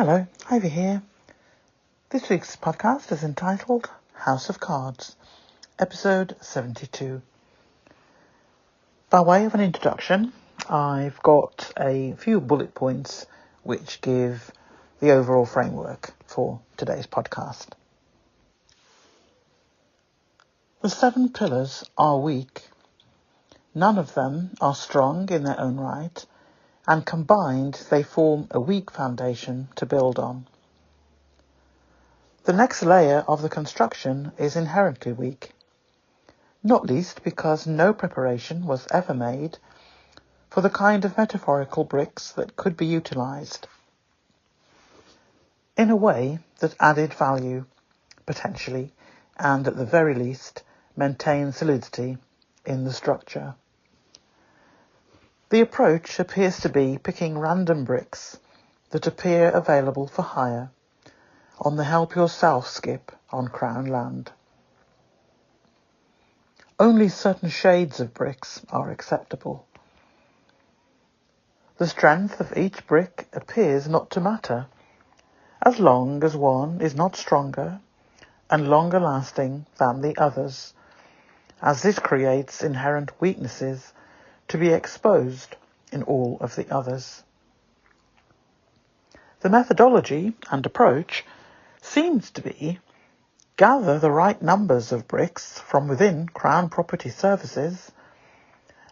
Hello, Ivy here. This week's podcast is entitled House of Cards, episode 72. By way of an introduction, I've got a few bullet points which give the overall framework for today's podcast. The 7 pillars are weak. None of them are strong in their own right, and combined they form a weak foundation to build on. The next layer of the construction is inherently weak, not least because no preparation was ever made for the kind of metaphorical bricks that could be utilised in a way that added value, potentially, and at the very least maintained solidity in the structure. The approach appears to be picking random bricks that appear available for hire on the help yourself skip on Crown land. Only certain shades of bricks are acceptable. The strength of each brick appears not to matter, as long as one is not stronger and longer lasting than the others, as this creates inherent weaknesses to be exposed in all of the others. The methodology and approach seems to be gather the right numbers of bricks from within Crown Property Services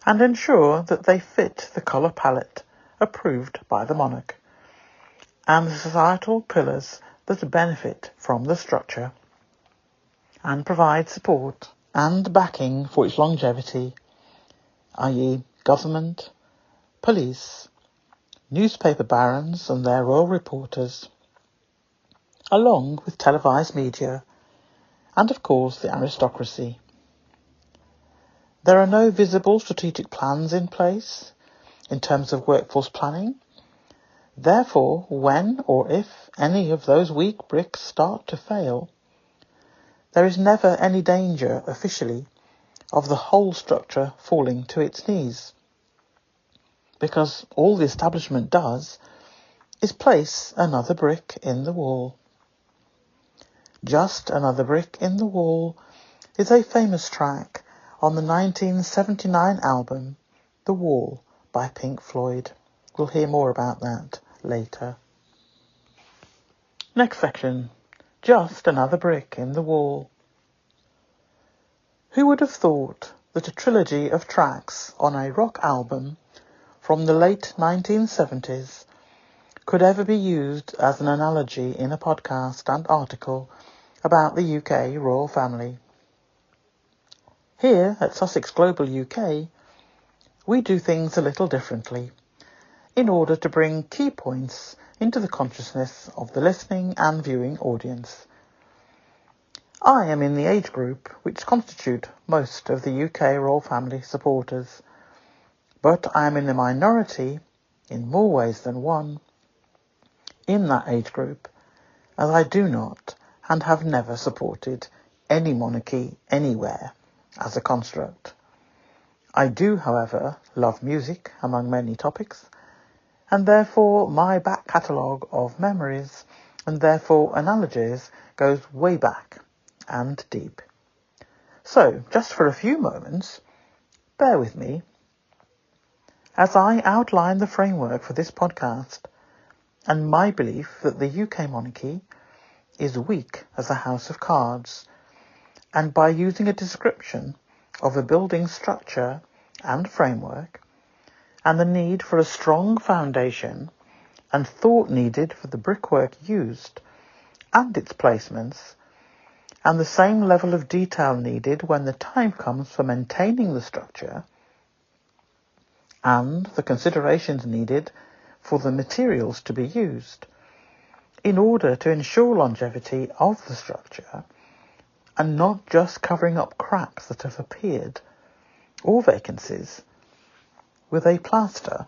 and ensure that they fit the colour palette approved by the monarch and the societal pillars that benefit from the structure and provide support and backing for its longevity, i.e. government, police, newspaper barons and their royal reporters, along with televised media and of course the aristocracy. There are no visible strategic plans in place in terms of workforce planning. Therefore, when or if any of those weak bricks start to fail, there is never any danger officially of the whole structure falling to its knees, because all the establishment does is place another brick in the wall. Just Another Brick in the Wall is a famous track on the 1979 album The Wall by Pink Floyd. We'll hear more about that later. Next section, Just Another Brick in the Wall. Who would have thought that a trilogy of tracks on a rock album from the late 1970s could ever be used as an analogy in a podcast and article about the UK royal family? Here at Sussex Global UK, we do things a little differently in order to bring key points into the consciousness of the listening and viewing audience. I am in the age group which constitute most of the UK royal family supporters, but I am in the minority, in more ways than one, in that age group, as I do not and have never supported any monarchy anywhere as a construct. I do, however, love music among many topics, and therefore my back catalogue of memories and therefore analogies goes way back and deep. So, just for a few moments, bear with me as I outline the framework for this podcast and my belief that the UK monarchy is weak as a house of cards, and by using a description of a building structure and framework and the need for a strong foundation and thought needed for the brickwork used and its placements, and the same level of detail needed when the time comes for maintaining the structure, and the considerations needed for the materials to be used in order to ensure longevity of the structure and not just covering up cracks that have appeared or vacancies with a plaster.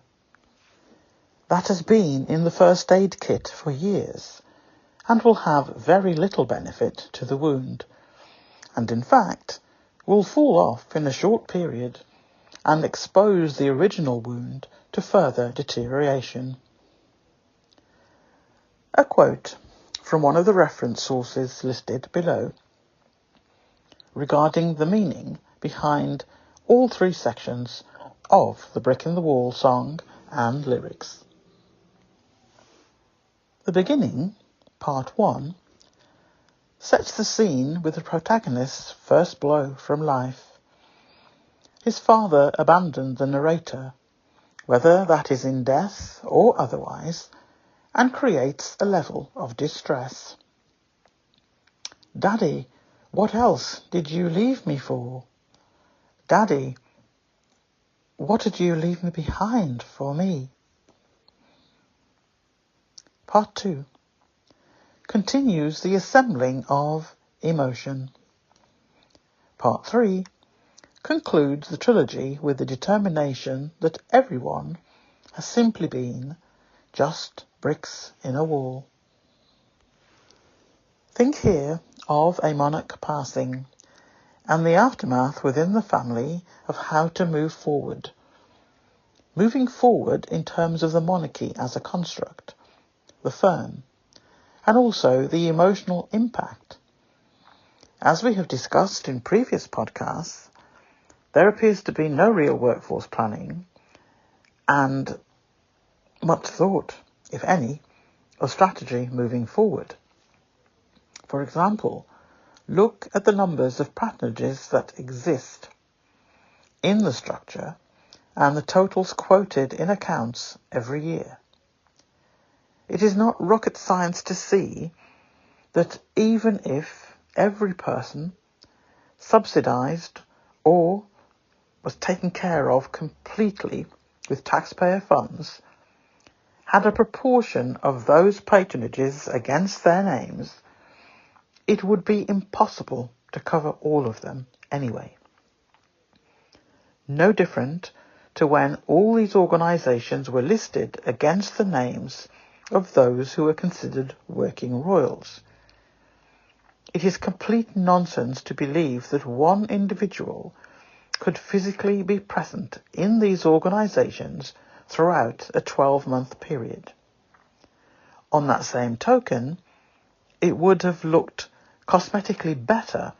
That has been in the first aid kit for years and will have very little benefit to the wound, and in fact will fall off in a short period and expose the original wound to further deterioration. A quote from one of the reference sources listed below regarding the meaning behind all three sections of the Brick in the Wall song and lyrics. The beginning, part 1, sets the scene with the protagonist's first blow from life. His father abandoned the narrator, whether that is in death or otherwise, and creates a level of distress. "Daddy, what else did you leave me for? Daddy, what did you leave me behind for me?" Part 2 continues the assembling of emotion. Part 3 concludes the trilogy with the determination that everyone has simply been just bricks in a wall. Think here of a monarch passing and the aftermath within the family of how to move forward. Moving forward in terms of the monarchy as a construct, the firm, and also the emotional impact. As we have discussed in previous podcasts, there appears to be no real workforce planning and much thought, if any, of strategy moving forward. For example, look at the numbers of patronages that exist in the structure and the totals quoted in accounts every year. It is not rocket science to see that even if every person subsidised or was taken care of completely with taxpayer funds, had a proportion of those patronages against their names, it would be impossible to cover all of them anyway. No different to when all these organisations were listed against the names of those who were considered working royals. It is complete nonsense to believe that one individual could physically be present in these organisations throughout a 12-month period. On that same token, it would have looked cosmetically better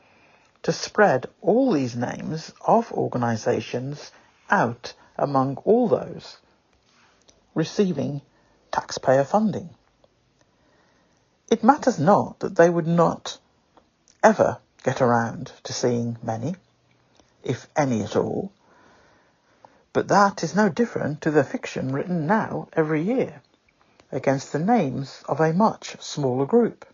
to spread all these names of organisations out among all those receiving taxpayer funding. It matters not that they would not ever get around to seeing many, if any at all, but that is no different to the fiction written now every year against the names of a much smaller group.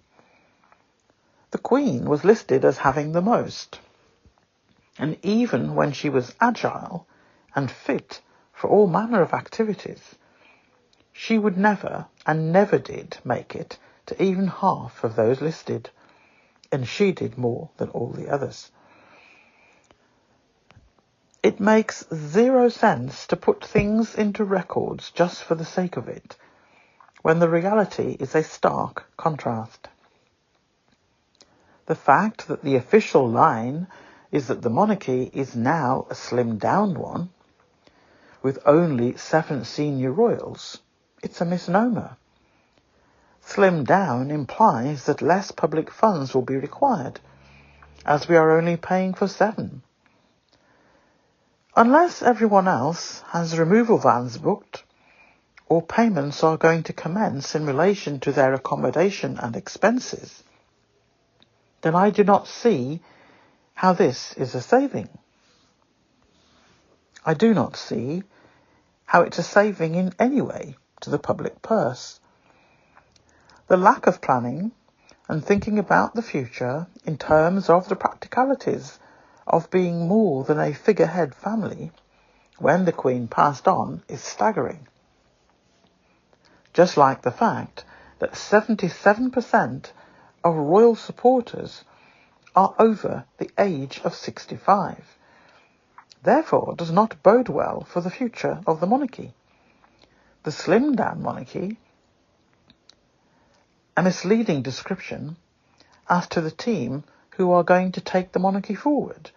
The Queen was listed as having the most, and even when she was agile and fit for all manner of activities, she would never and never did make it to even half of those listed, and she did more than all the others. It makes zero sense to put things into records just for the sake of it, when the reality is a stark contrast. The fact that the official line is that the monarchy is now a slimmed-down one, with only 7 senior royals, it's a misnomer. Slimmed down implies that less public funds will be required, as we are only paying for 7. Unless everyone else has removal vans booked, or payments are going to commence in relation to their accommodation and expenses, then I do not see how this is a saving. I do not see how it's a saving in any way to the public purse. The lack of planning and thinking about the future in terms of the practicalities of being more than a figurehead family when the Queen passed on is staggering. Just like the fact that 77% of royal supporters are over the age of 65, therefore does not bode well for the future of the monarchy. The slimmed-down monarchy, a misleading description as to the team who are going to take the monarchy forward,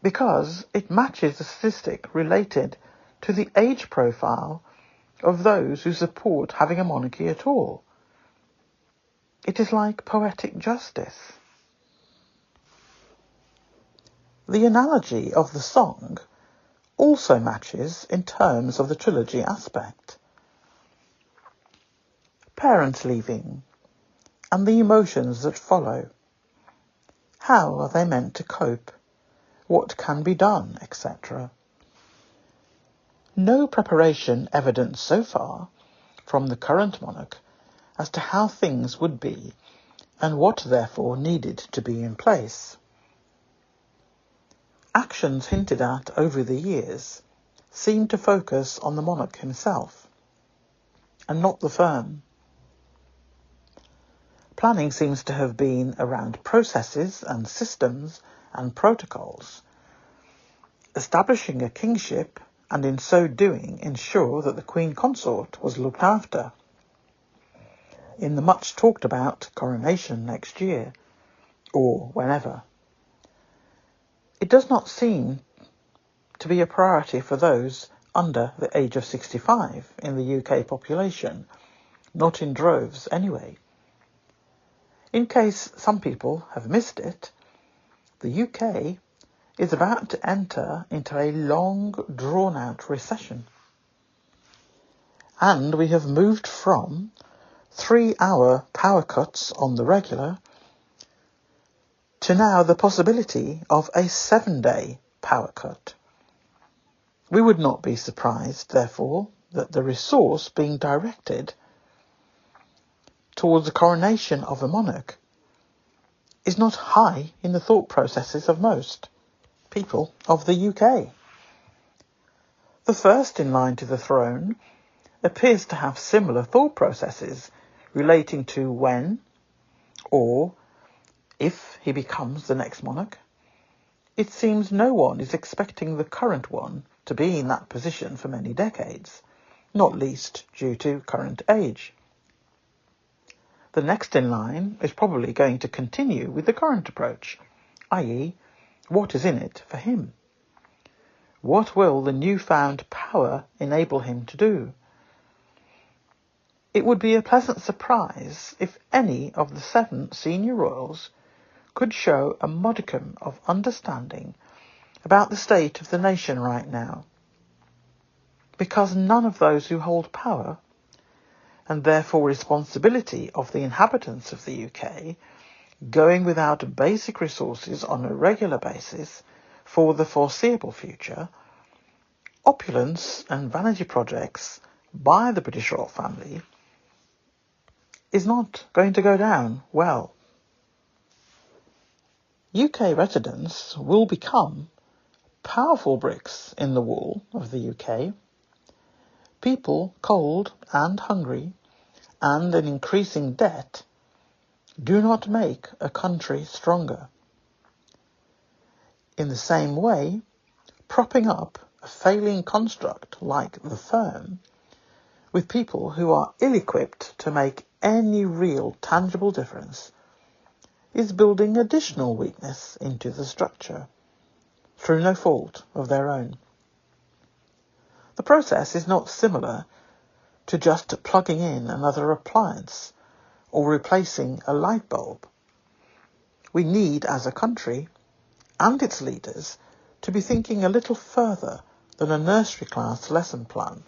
because it matches the statistic related to the age profile of those who support having a monarchy at all, It is like poetic justice. The analogy of the song also matches in terms of the trilogy aspect. Parents leaving, and the emotions that follow. How are they meant to cope? What can be done, etc. No preparation evident so far from the current monarch as to how things would be and what therefore needed to be in place. Actions hinted at over the years seem to focus on the monarch himself and not the firm. Planning seems to have been around processes and systems and protocols, establishing a kingship and in so doing ensure that the Queen Consort was looked after. In the much talked about coronation next year, or whenever. It does not seem to be a priority for those under the age of 65 in the UK population, not in droves anyway. In case some people have missed it, the UK is about to enter into a long, drawn-out recession. And we have moved from 3-hour power cuts on the regular to now the possibility of a 7-day power cut. We would not be surprised, therefore, that the resource being directed towards the coronation of a monarch is not high in the thought processes of most people of the UK. The first in line to the throne appears to have similar thought processes relating to when or if he becomes the next monarch. It seems no one is expecting the current one to be in that position for many decades, not least due to current age. The next in line is probably going to continue with the current approach, i.e., what is in it for him? What will the newfound power enable him to do? It would be a pleasant surprise if any of the 7 senior royals could show a modicum of understanding about the state of the nation right now, because none of those who hold power, and therefore responsibility of the inhabitants of the UK, going without basic resources on a regular basis for the foreseeable future, opulence and vanity projects by the British royal family is not going to go down well. UK residents will become powerful bricks in the wall of the UK. People cold and hungry and in increasing debt do not make a country stronger. In the same way, propping up a failing construct like the firm with people who are ill-equipped to make any real tangible difference is building additional weakness into the structure, through no fault of their own. The process is not similar to just plugging in another appliance or replacing a light bulb. We need, as a country, and its leaders, to be thinking a little further than a nursery class lesson plan.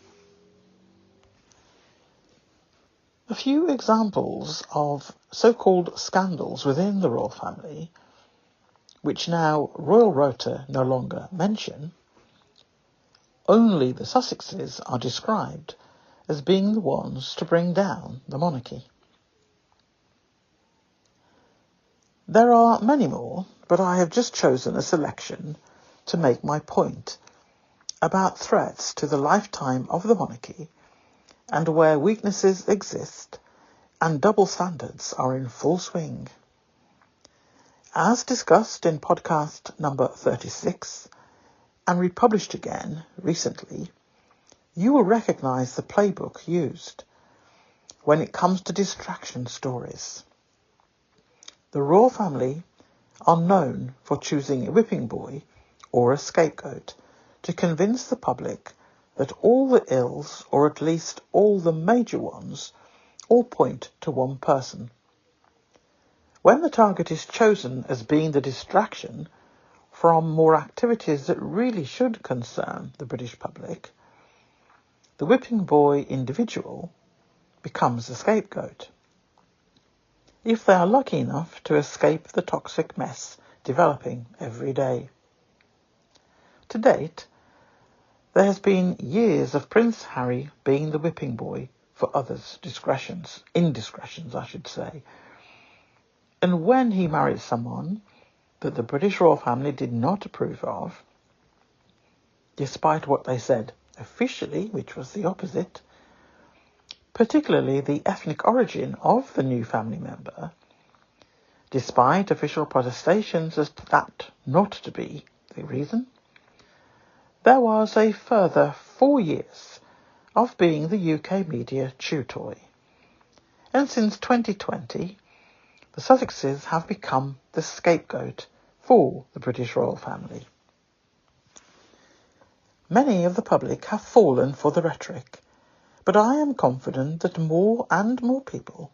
A few examples of so-called scandals within the royal family, which now Royal Rota no longer mention. Only the Sussexes are described as being the ones to bring down the monarchy. There are many more, but I have just chosen a selection to make my point about threats to the lifetime of the monarchy and where weaknesses exist and double standards are in full swing. As discussed in podcast number 36 and republished again recently, you will recognise the playbook used when it comes to distraction stories. The royal family are known for choosing a whipping boy or a scapegoat to convince the public that all the ills, or at least all the major ones, all point to one person. When the target is chosen as being the distraction from more activities that really should concern the British public, the whipping boy individual becomes the scapegoat. If they are lucky enough to escape the toxic mess developing every day. To date, there has been years of Prince Harry being the whipping boy for others' indiscretions, I should say. And when he married someone that the British royal family did not approve of, despite what they said officially, which was the opposite, particularly the ethnic origin of the new family member, despite official protestations as to that not to be the reason, there was a further 4 years of being the UK media chew toy. And since 2020, the Sussexes have become the scapegoat for the British royal family. Many of the public have fallen for the rhetoric, but I am confident that more and more people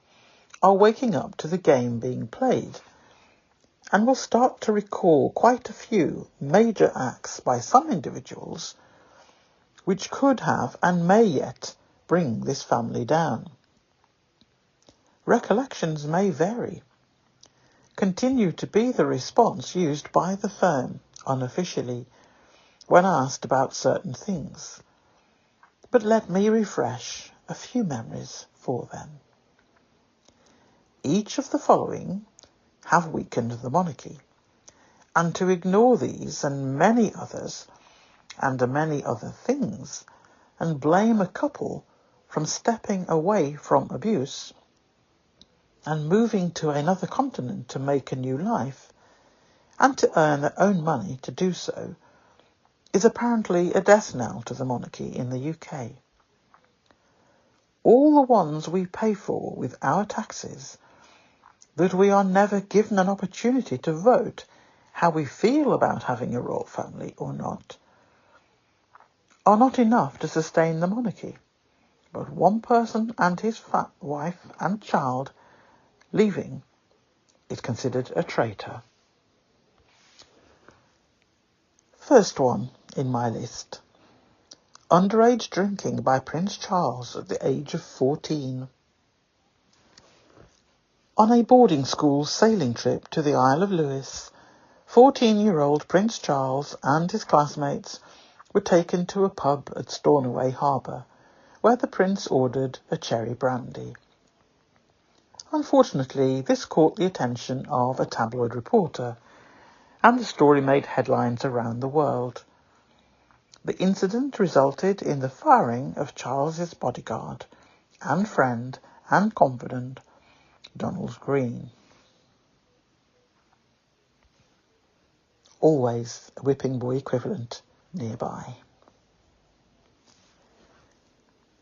are waking up to the game being played and will start to recall quite a few major acts by some individuals which could have and may yet bring this family down. Recollections may vary, continue to be the response used by the firm unofficially when asked about certain things, but let me refresh a few memories for them. Each of the following have weakened the monarchy, and to ignore these and many others, and many other things, and blame a couple from stepping away from abuse and moving to another continent to make a new life, and to earn their own money to do so, is apparently a death knell to the monarchy in the UK. All the ones we pay for with our taxes, that we are never given an opportunity to vote how we feel about having a royal family or not, are not enough to sustain the monarchy, but one person and his wife and child leaving is considered a traitor. First one in my list. Underage drinking by Prince Charles at the age of 14. On a boarding school sailing trip to the Isle of Lewis, 14-year-old Prince Charles and his classmates were taken to a pub at Stornoway Harbour, where the Prince ordered a cherry brandy. Unfortunately, this caught the attention of a tabloid reporter, and the story made headlines around the world. The incident resulted in the firing of Charles's bodyguard and friend and confidant, Donald Green. Always a whipping boy equivalent nearby.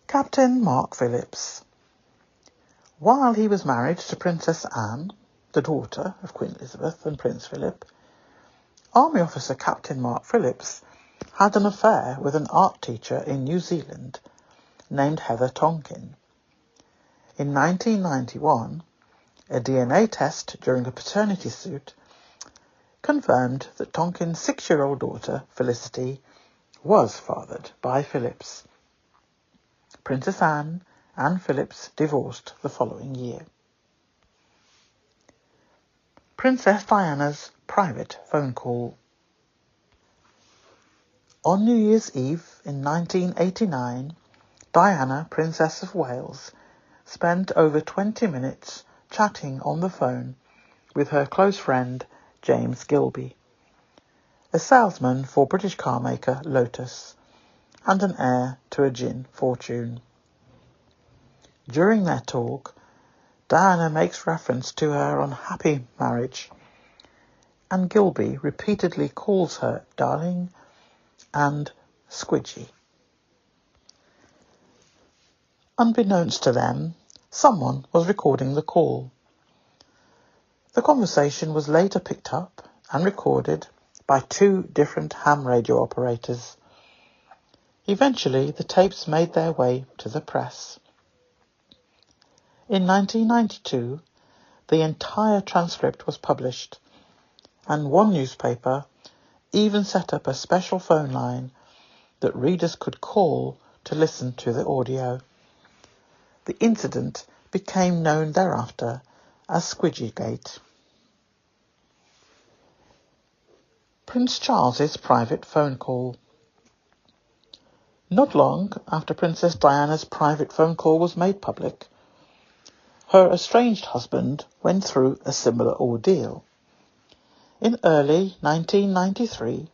Captain Mark Phillips. While he was married to Princess Anne, the daughter of Queen Elizabeth and Prince Philip, Army officer Captain Mark Phillips had an affair with an art teacher in New Zealand named Heather Tonkin. In 1991, a DNA test during a paternity suit confirmed that Tonkin's 6-year-old daughter, Felicity, was fathered by Phillips. Princess Anne and Phillips divorced the following year. Princess Diana's private phone call. On New Year's Eve in 1989, Diana, Princess of Wales, spent over 20 minutes chatting on the phone with her close friend James Gilby, a salesman for British car maker Lotus, and an heir to a gin fortune. During their talk, Diana makes reference to her unhappy marriage, and Gilby repeatedly calls her darling and squidgy. Unbeknownst to them, someone was recording the call. The conversation was later picked up and recorded by 2 different ham radio operators. Eventually, the tapes made their way to the press. In 1992, the entire transcript was published, and one newspaper even set up a special phone line that readers could call to listen to the audio. The incident became known thereafter as SGUK. Prince Charles's private phone call. Not long after Princess Diana's private phone call was made public, her estranged husband went through a similar ordeal. In early 1993,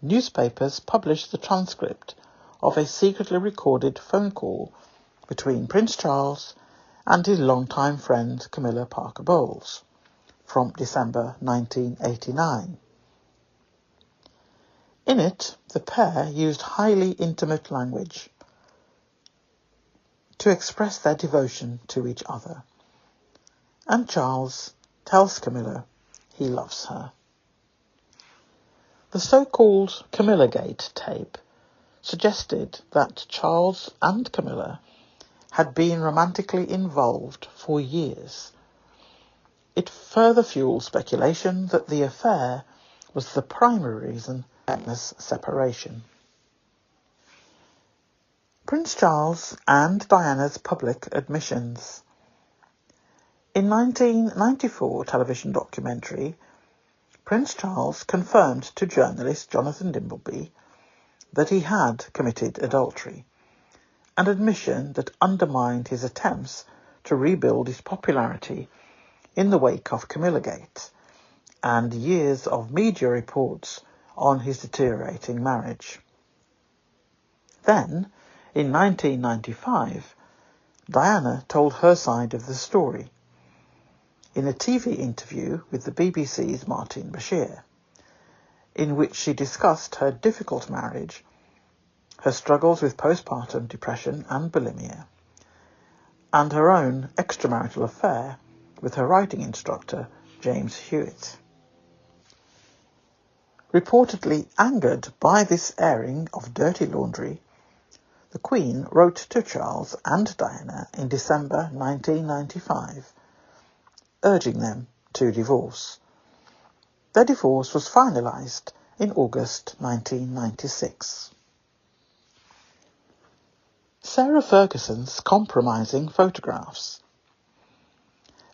newspapers published the transcript of a secretly recorded phone call between Prince Charles and his longtime friend Camilla Parker Bowles from December 1989. In it, the pair used highly intimate language to express their devotion to each other, and Charles tells Camilla he loves her. The so-called Camillagate tape suggested that Charles and Camilla had been romantically involved for years. It further fueled speculation that the affair was the primary reason for Diana's separation. Prince Charles and Diana's public admissions. In 1994 television documentary, Prince Charles confirmed to journalist Jonathan Dimbleby that he had committed adultery, an admission that undermined his attempts to rebuild his popularity in the wake of Camillagate and years of media reports on his deteriorating marriage. Then, in 1995, Diana told her side of the story in a TV interview with the BBC's Martin Bashir, in which she discussed her difficult marriage, her struggles with postpartum depression and bulimia, and her own extramarital affair with her writing instructor, James Hewitt. Reportedly angered by this airing of dirty laundry, the Queen wrote to Charles and Diana in December 1995, urging them to divorce. Their divorce was finalised in August 1996. Sarah Ferguson's compromising photographs.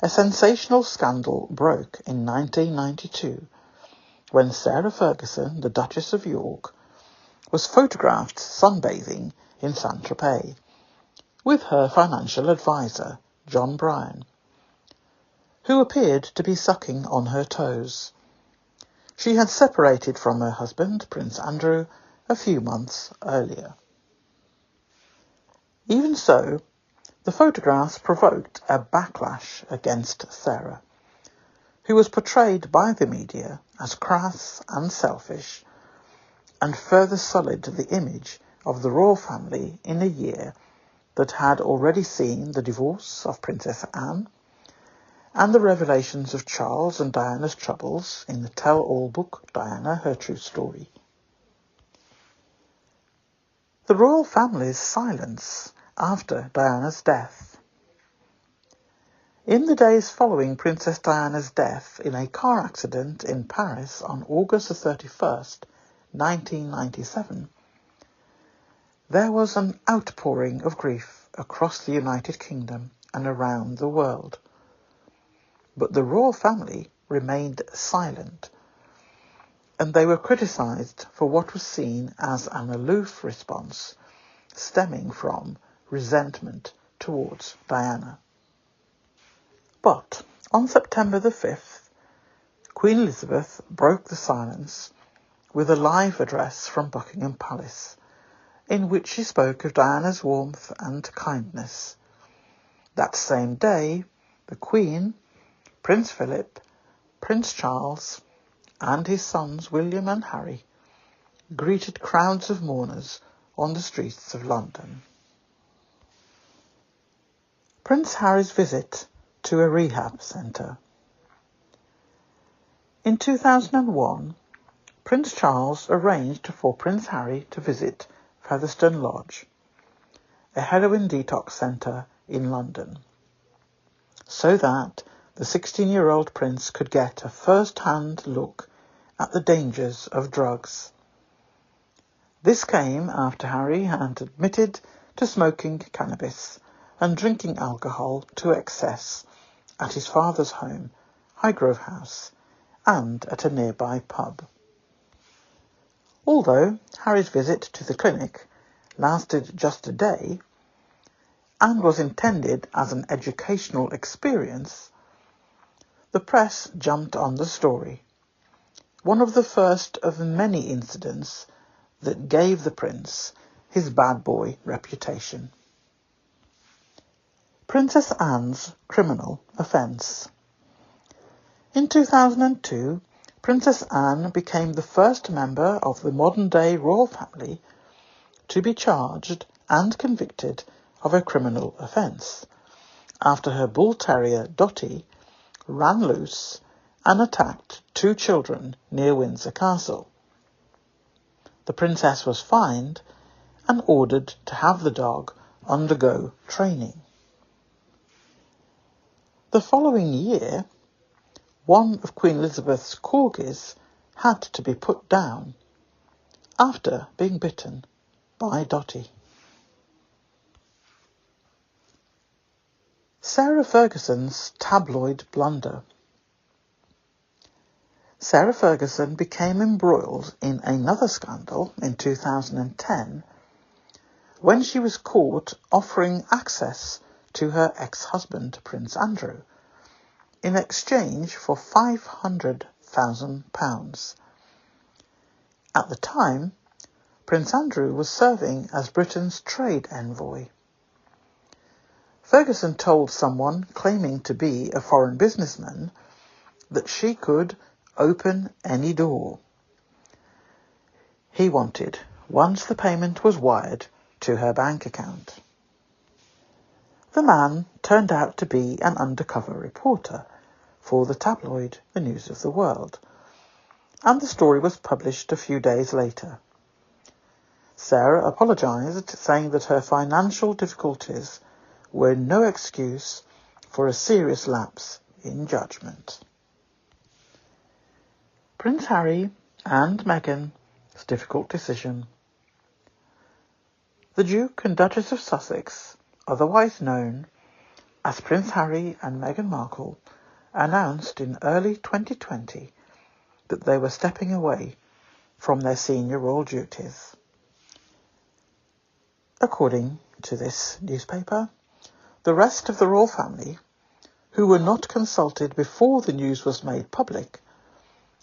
A sensational scandal broke in 1992 when Sarah Ferguson, the Duchess of York, was photographed sunbathing in Saint-Tropez with her financial advisor, John Bryan, who appeared to be sucking on her toes. She had separated from her husband, Prince Andrew, a few months earlier. Even so, the photographs provoked a backlash against Sarah, who was portrayed by the media as crass and selfish, and further sullied the image of the royal family in a year that had already seen the divorce of Princess Anne and the revelations of Charles and Diana's troubles in the tell-all book Diana, Her True Story. The royal family's silence after Diana's death. In the days following Princess Diana's death in a car accident in Paris on August 31st, 1997, there was an outpouring of grief across the United Kingdom and around the world. But the royal family remained silent, and they were criticised for what was seen as an aloof response stemming from resentment towards Diana. But on September the 5th, Queen Elizabeth broke the silence with a live address from Buckingham Palace, in which she spoke of Diana's warmth and kindness. That same day, the Queen, Prince Philip, Prince Charles, and his sons William and Harry greeted crowds of mourners on the streets of London. Prince Harry's visit to a rehab centre. In 2001, Prince Charles arranged for Prince Harry to visit Featherstone Lodge, a heroin detox centre in London, so that the 16-year-old prince could get a first-hand look at the dangers of drugs. This came after Harry had admitted to smoking cannabis and drinking alcohol to excess at his father's home, Highgrove House, and at a nearby pub. Although Harry's visit to the clinic lasted just a day and was intended as an educational experience, the press jumped on the story, one of the first of many incidents that gave the prince his bad boy reputation. Princess Anne's criminal offence. In 2002, Princess Anne became the first member of the modern-day royal family to be charged and convicted of a criminal offence, after her bull terrier Dottie ran loose and attacked 2 children near Windsor Castle. The princess was fined and ordered to have the dog undergo training. The following year, one of Queen Elizabeth's corgis had to be put down after being bitten by Dottie. Sarah Ferguson's tabloid blunder. Sarah Ferguson became embroiled in another scandal in 2010 when she was caught offering access to her ex-husband, Prince Andrew, in exchange for £500,000. At the time, Prince Andrew was serving as Britain's trade envoy. Ferguson told someone claiming to be a foreign businessman that she could open any door he wanted once the payment was wired to her bank account. The man turned out to be an undercover reporter for the tabloid The News of the World, and the story was published a few days later. Sarah apologised, saying that her financial difficulties were no excuse for a serious lapse in judgment. Prince Harry and Meghan's difficult decision. The Duke and Duchess of Sussex, otherwise known as Prince Harry and Meghan Markle, announced in early 2020 that they were stepping away from their senior royal duties. According to this newspaper, the rest of the royal family, who were not consulted before the news was made public,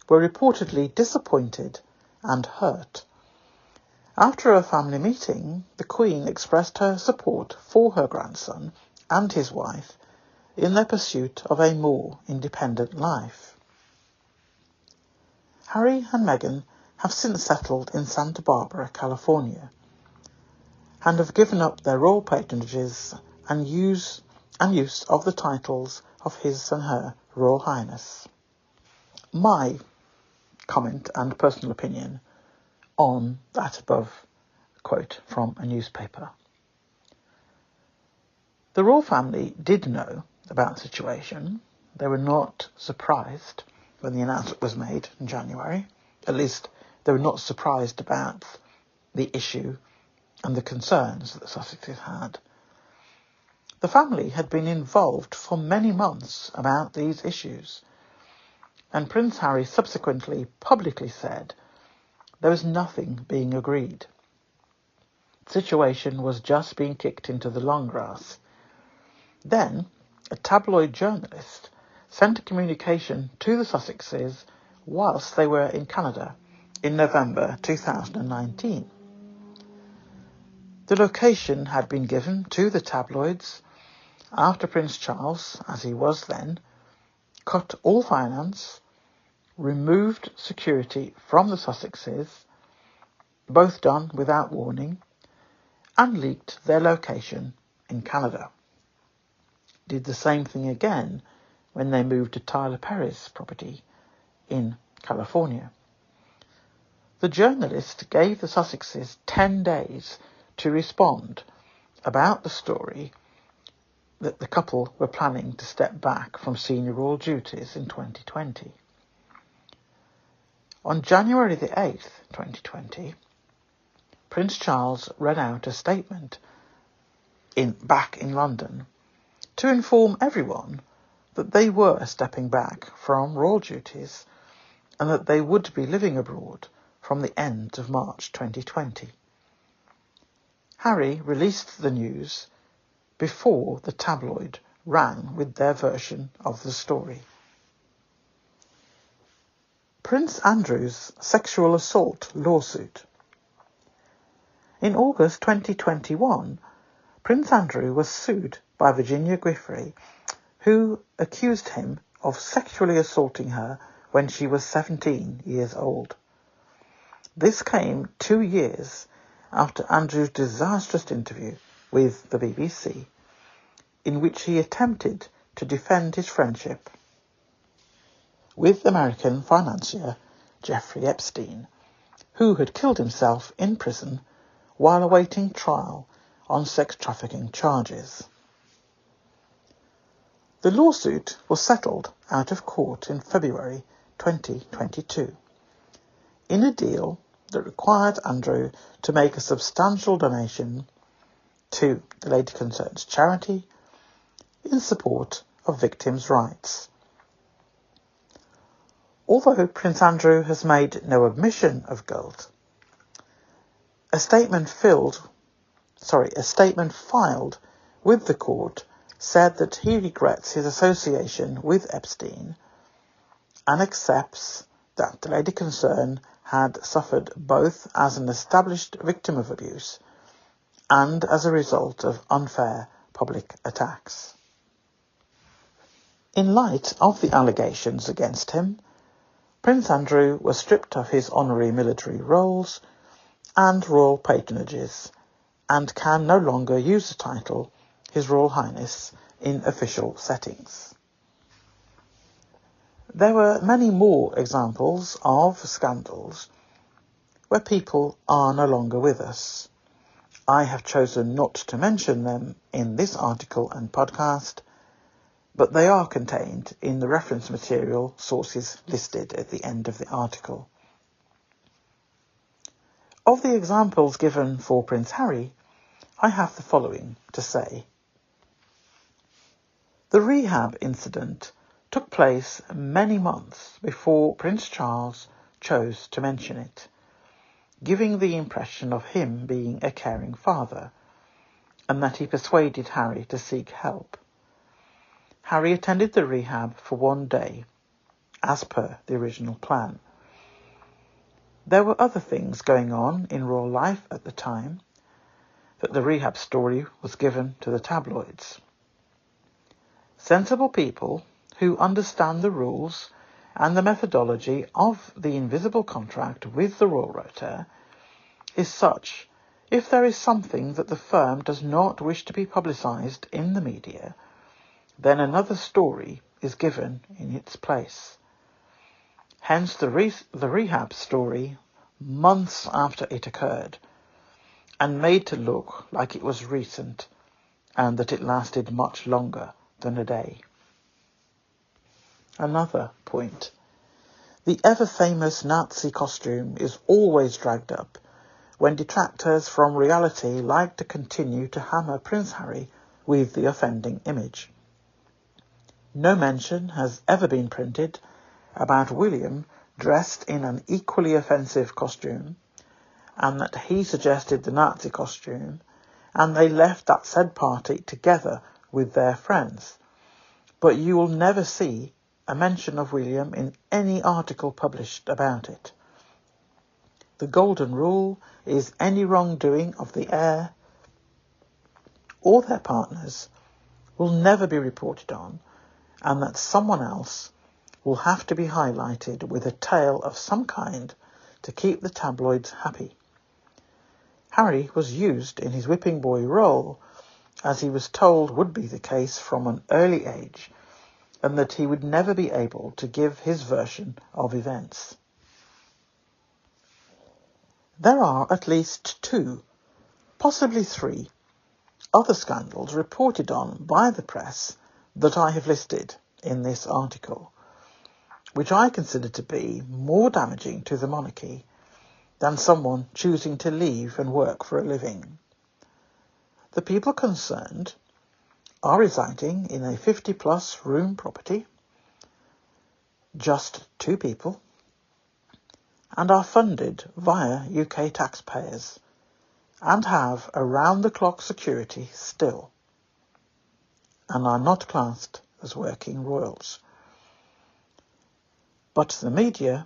were reportedly disappointed and hurt. After a family meeting, the Queen expressed her support for her grandson and his wife in their pursuit of a more independent life. Harry and Meghan have since settled in Santa Barbara, California, and have given up their royal patronages and use of the titles of His and Her Royal Highness. My comment and personal opinion on that above quote from a newspaper. The royal family did know about the situation. They were not surprised when the announcement was made in January. At least they were not surprised about the issue and the concerns that the Sussexes had. The family had been involved for many months about these issues, and Prince Harry subsequently publicly said there was nothing being agreed. The situation was just being kicked into the long grass. Then, a tabloid journalist sent a communication to the Sussexes whilst they were in Canada in November 2019. The location had been given to the tabloids after Prince Charles, as he was then, cut all finance, removed security from the Sussexes, both done without warning, and leaked their location in Canada. Did the same thing again when they moved to Tyler Perry's property in California. The journalist gave the Sussexes 10 days to respond about the story that the couple were planning to step back from senior royal duties in 2020. On January the 8th, 2020, Prince Charles read out a statement back in London to inform everyone that they were stepping back from royal duties and that they would be living abroad from the end of March 2020. Harry released the news before the tabloid ran with their version of the story. Prince Andrew's sexual assault lawsuit. In August 2021, Prince Andrew was sued by Virginia Giuffre, who accused him of sexually assaulting her when she was 17 years old. This came 2 years after Andrew's disastrous interview with the BBC, in which he attempted to defend his friendship with American financier Jeffrey Epstein, who had killed himself in prison while awaiting trial on sex trafficking charges. The lawsuit was settled out of court in February 2022 in a deal that required Andrew to make a substantial donation to the Lady Concern's charity in support of victims' rights. Although Prince Andrew has made no admission of guilt, a statement filed with the court said that he regrets his association with Epstein and accepts that the Lady Concern had suffered both as an established victim of abuse and as a result of unfair public attacks. In light of the allegations against him, Prince Andrew was stripped of his honorary military roles and royal patronages and can no longer use the title His Royal Highness in official settings. There were many more examples of scandals where people are no longer with us. I have chosen not to mention them in this article and podcast, but they are contained in the reference material sources listed at the end of the article. Of the examples given for Prince Harry, I have the following to say. The rehab incident took place many months before Prince Charles chose to mention it, giving the impression of him being a caring father, and that he persuaded Harry to seek help. Harry attended the rehab for 1 day, as per the original plan. There were other things going on in royal life at the time that the rehab story was given to the tabloids. Sensible people who understand the rules and the methodology of the invisible contract with the Royal Rota is such, if there is something that the firm does not wish to be publicised in the media, then another story is given in its place. Hence the rehab story months after it occurred, and made to look like it was recent and that it lasted much longer than a day. Another point. The ever-famous Nazi costume is always dragged up when detractors from reality like to continue to hammer Prince Harry with the offending image. No mention has ever been printed about William dressed in an equally offensive costume, and that he suggested the Nazi costume, and they left that said party together with their friends. But you will never see a mention of William in any article published about it. The golden rule is any wrongdoing of the heir or their partners will never be reported on, and that someone else will have to be highlighted with a tale of some kind to keep the tabloids happy. Harry was used in his whipping boy role, as he was told would be the case from an early age, and that he would never be able to give his version of events. There are at least 2, possibly 3, other scandals reported on by the press that I have listed in this article, which I consider to be more damaging to the monarchy than someone choosing to leave and work for a living. The people concerned are residing in a 50-plus room property, just 2 people, and are funded via UK taxpayers and have around-the-clock security still, and are not classed as working royals. But the media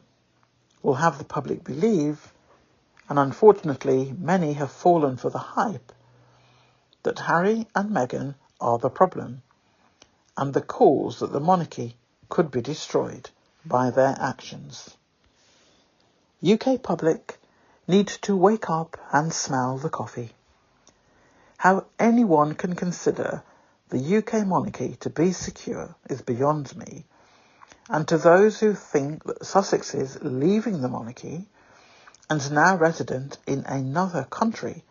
will have the public believe, and unfortunately many have fallen for the hype, that Harry and Meghan are the problem and the cause that the monarchy could be destroyed by their actions. UK public need to wake up and smell the coffee. How anyone can consider the UK monarchy to be secure is beyond me, and to those who think that Sussex is leaving the monarchy and now resident in another country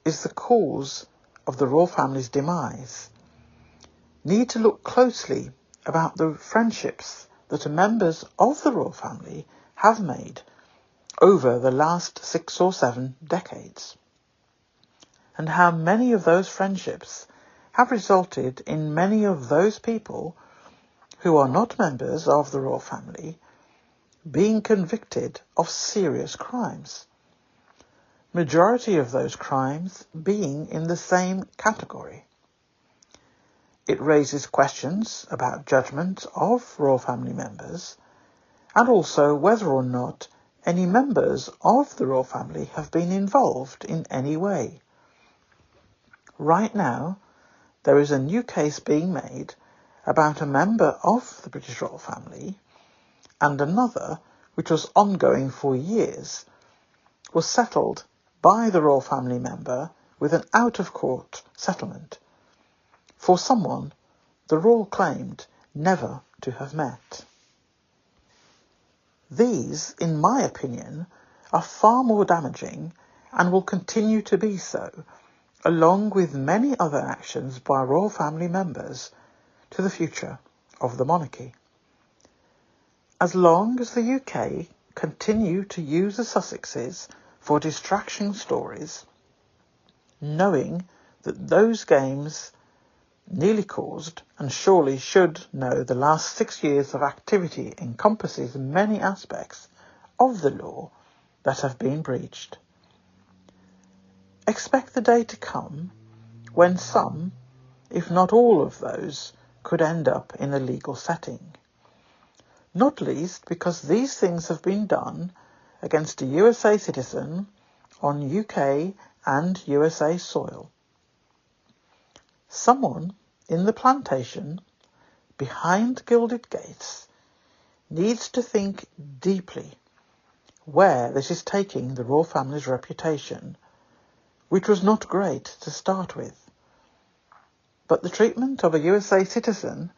is the cause of the royal family's demise, need to look closely about the friendships that members of the royal family have made over the last 6 or 7 decades, and how many of those friendships have resulted in many of those people who are not members of the royal family being convicted of serious crimes, majority of those crimes being in the same category. It raises questions about judgment of royal family members, and also whether or not any members of the royal family have been involved in any way. Right now, there is a new case being made about a member of the British royal family, and another, which was ongoing for years, was settled by the royal family member with an out-of-court settlement for someone the royal claimed never to have met. These, in my opinion, are far more damaging and will continue to be so, along with many other actions by royal family members, to the future of the monarchy. As long as the UK continue to use the Sussexes for distraction stories, knowing that those games nearly caused, and surely should know, the last 6 years of activity encompasses many aspects of the law that have been breached. Expect the day to come when some, if not all of those, could end up in a legal setting. Not least because these things have been done against a USA citizen on UK and USA soil. Someone in the plantation, behind gilded gates, needs to think deeply where this is taking the royal family's reputation, which was not great to start with. But the treatment of a USA citizen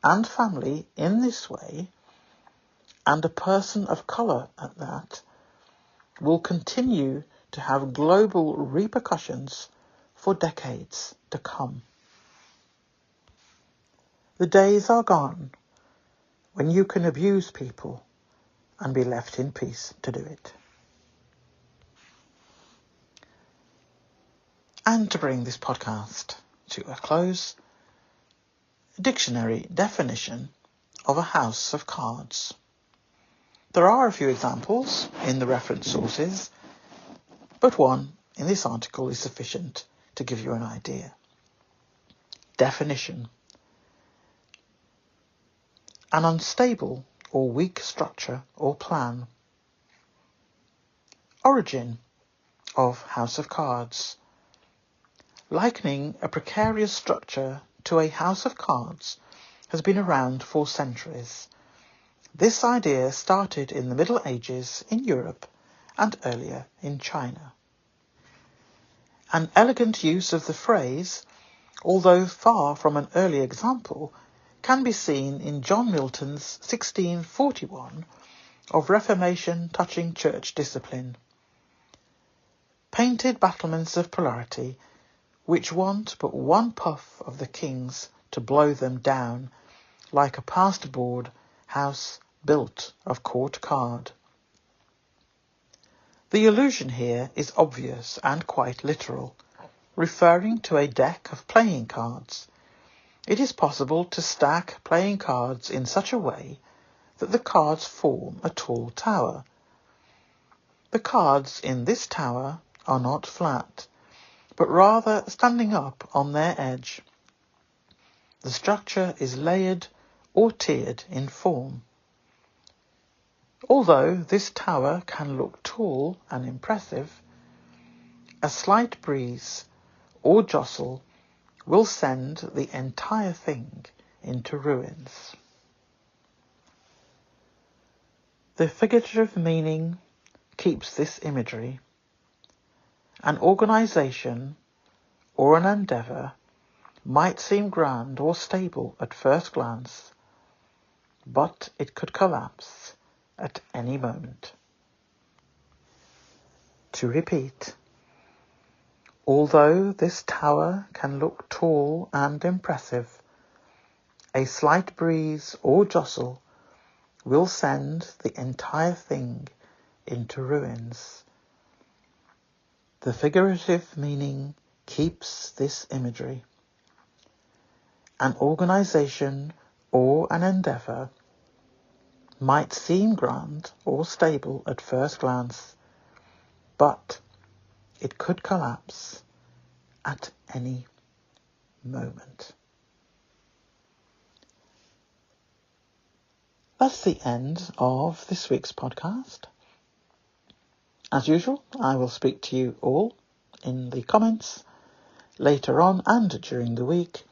and family in this way, and a person of colour at that, will continue to have global repercussions for decades to come. The days are gone when you can abuse people and be left in peace to do it. And to bring this podcast to a close, a dictionary definition of a house of cards. There are a few examples in the reference sources, but one in this article is sufficient to give you an idea. Definition: an unstable or weak structure or plan. Origin of house of cards. Likening a precarious structure to a house of cards has been around for centuries. This idea started in the Middle Ages in Europe and earlier in China. An elegant use of the phrase, although far from an early example, can be seen in John Milton's 1641 of Reformation touching church discipline. Painted battlements of polarity which want but one puff of the king's to blow them down, like a plasterboard house built of court card. The allusion here is obvious and quite literal, referring to a deck of playing cards. It is possible to stack playing cards in such a way that the cards form a tall tower. The cards in this tower are not flat, but rather standing up on their edge. The structure is layered or tiered in form. Although this tower can look tall and impressive, a slight breeze or jostle will send the entire thing into ruins. The figurative meaning keeps this imagery. An organisation or an endeavour might seem grand or stable at first glance, but it could collapse at any moment. To repeat, although this tower can look tall and impressive, a slight breeze or jostle will send the entire thing into ruins. The figurative meaning keeps this imagery. An organisation or an endeavour might seem grand or stable at first glance, but it could collapse at any moment. That's the end of this week's podcast. As usual, I will speak to you all in the comments later on and during the week.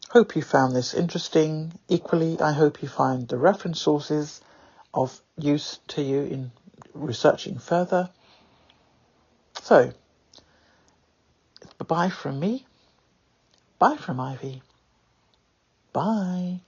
Hope you found this interesting. Equally, I hope you find the reference sources of use to you in researching further. So, bye from me. Bye from Ivy. Bye.